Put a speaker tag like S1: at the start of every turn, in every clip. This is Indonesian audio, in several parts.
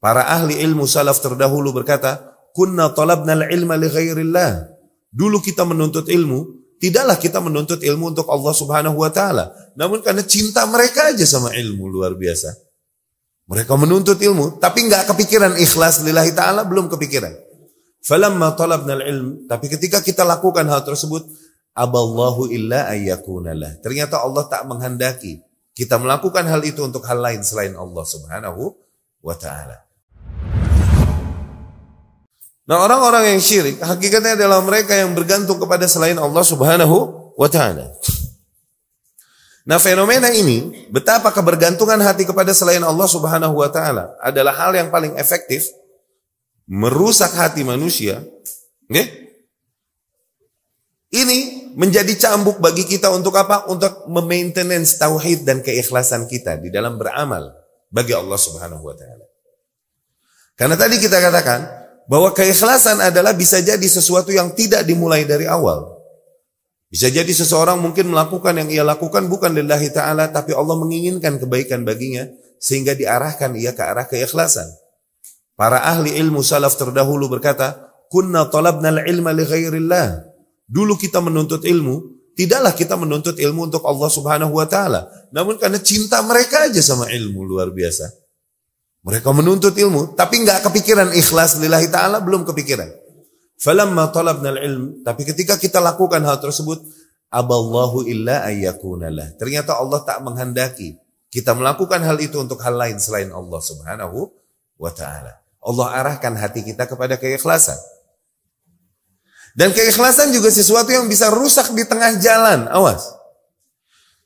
S1: Para ahli ilmu salaf terdahulu berkata, kunna talabnal ilma li ghairillah. Dulu kita menuntut ilmu, tidaklah kita menuntut ilmu untuk Allah Subhanahu wa taala, namun karena cinta mereka aja sama ilmu luar biasa. Mereka menuntut ilmu, tapi enggak kepikiran ikhlas lillahi taala, belum kepikiran. Falamma talabnal ilm, tapi ketika kita lakukan hal tersebut, aballahu illa ayyakunalah. Ternyata Allah tak menghendaki kita melakukan hal itu untuk hal lain selain Allah Subhanahu wa taala. Nah, orang-orang yang syirik hakikatnya adalah mereka yang bergantung kepada selain Allah Subhanahu wa taala. Nah, fenomena ini, betapa kebergantungan hati kepada selain Allah Subhanahu wa taala adalah hal yang paling efektif merusak hati manusia. Okay? Ini menjadi cambuk bagi kita untuk apa? Untuk memaintenance tauhid dan keikhlasan kita di dalam beramal bagi Allah Subhanahu wa taala. Karena tadi kita katakan bahwa keikhlasan adalah bisa jadi sesuatu yang tidak dimulai dari awal. Bisa jadi seseorang mungkin melakukan yang ia lakukan bukan lillahi ta'ala, tapi Allah menginginkan kebaikan baginya, sehingga diarahkan ia ke arah keikhlasan. Para ahli ilmu salaf terdahulu berkata, kunna talabnal ilma li ghairillah. Dulu kita menuntut ilmu, tidaklah kita menuntut ilmu untuk Allah Subhanahu wa ta'ala, namun karena cinta mereka aja sama ilmu luar biasa. Mereka menuntut ilmu, tapi enggak kepikiran ikhlas lillahi ta'ala, belum kepikiran. Falamma talabnal ilm, tapi ketika kita lakukan hal tersebut, aballahu illa ayyakunalah. Ternyata Allah tak menghendaki kita melakukan hal itu untuk hal lain selain Allah Subhanahu wa ta'ala. Allah arahkan hati kita kepada keikhlasan. Dan keikhlasan juga sesuatu yang bisa rusak di tengah jalan. Awas.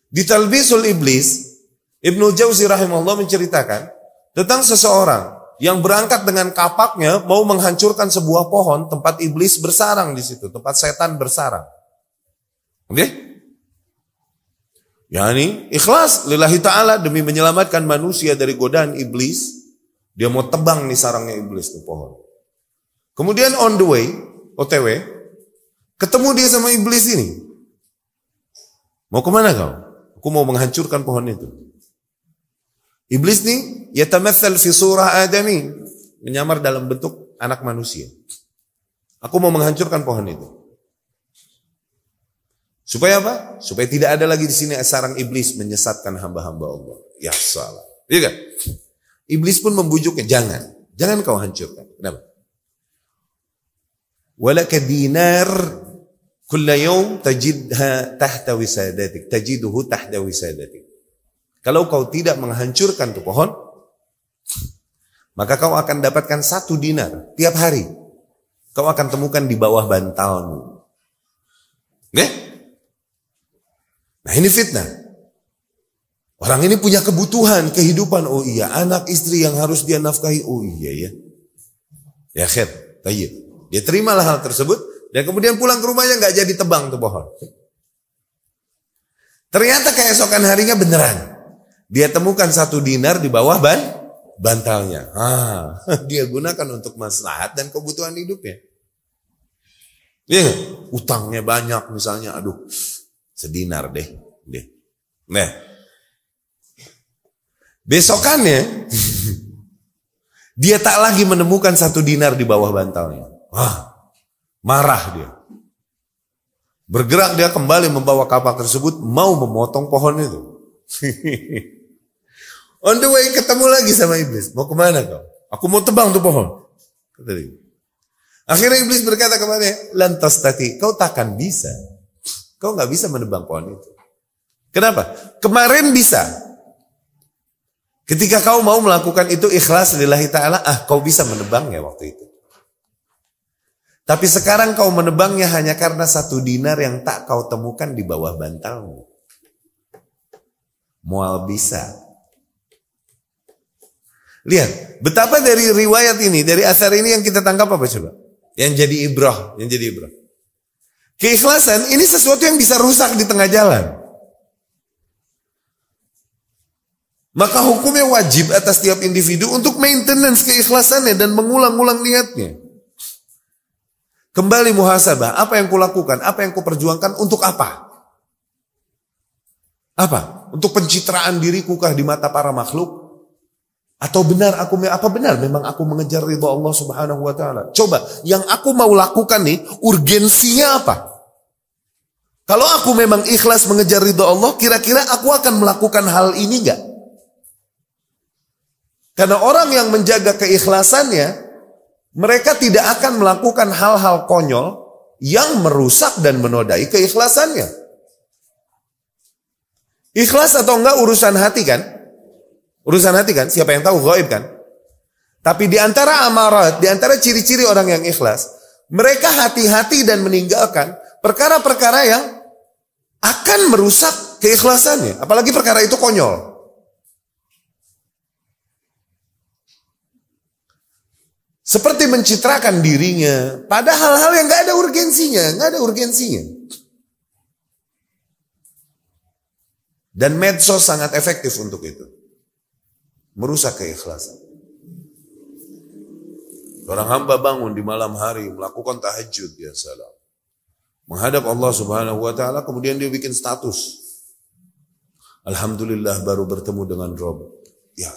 S1: Di Talbisul Iblis, Ibnu Jauzi rahimahullah menceritakan tentang seseorang yang berangkat dengan kapaknya mau menghancurkan sebuah pohon tempat iblis bersarang di situ, tempat setan bersarang. Oke? Yani ikhlas lillahi ta'ala demi menyelamatkan manusia dari godaan iblis, dia mau tebang nih sarangnya iblis ke pohon. Kemudian on the way, OTW, ketemu dia sama iblis ini. Mau kemana kau? Aku mau menghancurkan pohon itu. Iblis nih yatamathal fi surah adami, menyamar dalam bentuk anak manusia. Aku mau menghancurkan pohon itu. Supaya apa? Supaya tidak ada lagi di sini sarang iblis menyesatkan hamba-hamba Allah. Ya salah. Iya kan? Iblis pun membujuknya, jangan kau hancurkan. Kenapa? Walaka dinar kulla yawm tajidha tahta wisadatik, tajiduhu tahta wisadatik. Kalau kau tidak menghancurkan tuh pohon, maka kau akan dapatkan 1 dinar tiap hari. Kau akan temukan di bawah bantalmu. Oke? Nah, ini fitnah. Orang ini punya kebutuhan, kehidupan. Oh iya, anak istri yang harus dia nafkahi. Oh iya ya. Ya khair, tayyib. Dia terimalah hal tersebut dan kemudian pulang ke rumahnya nggak jadi tebang tuh pohon. Ternyata keesokan harinya beneran. Dia temukan 1 dinar di bawah bantalnya. Dia gunakan untuk maslahat dan kebutuhan hidupnya. Ya, utangnya banyak misalnya. Aduh, sedinar deh. Nah, besokannya dia tak lagi menemukan 1 dinar di bawah bantalnya. Marah dia. Bergerak dia kembali membawa kapak tersebut, mau memotong pohon itu. On the way ketemu lagi sama iblis. Mau kemana kau? Aku mau tebang tuh pohon. Akhirnya iblis berkata kepadanya, lantas tati, kau takkan bisa. Kau nggak bisa menebang pohon itu. Kenapa? Kemarin bisa. Ketika kau mau melakukan itu ikhlas lillahi ta'ala, kau bisa menebangnya waktu itu. Tapi sekarang kau menebangnya hanya karena 1 dinar yang tak kau temukan di bawah bantalmu. Mual bisa. Lihat, betapa dari riwayat ini, dari asar ini yang kita tangkap apa coba? Yang jadi ibrah. Keikhlasan ini sesuatu yang bisa rusak di tengah jalan. Maka hukumnya wajib atas tiap individu untuk maintenance keikhlasannya dan mengulang-ulang niatnya. Kembali muhasabah, apa yang kulakukan, apa yang kuperjuangkan, untuk apa? Apa? Untuk pencitraan dirikukah di mata para makhluk? Atau apa benar memang aku mengejar ridha Allah Subhanahu wa taala? Coba, yang aku mau lakukan nih urgensinya apa? Kalau aku memang ikhlas mengejar ridha Allah, kira-kira aku akan melakukan hal ini enggak? Karena orang yang menjaga keikhlasannya, mereka tidak akan melakukan hal-hal konyol yang merusak dan menodai keikhlasannya. Ikhlas atau enggak urusan hati kan? Urusan hati kan? Siapa yang tahu? Gaib kan? Tapi di antara amarat, di antara ciri-ciri orang yang ikhlas, mereka hati-hati dan meninggalkan perkara-perkara yang akan merusak keikhlasannya. Apalagi perkara itu konyol. Seperti mencitrakan dirinya pada hal-hal yang gak ada urgensinya, Dan medsos sangat efektif untuk itu. Merusak keikhlasan. Orang hamba bangun di malam hari, melakukan tahajud, ya salam. Menghadap Allah Subhanahu wa taala, kemudian dia bikin status. Alhamdulillah baru bertemu dengan Rob. Ya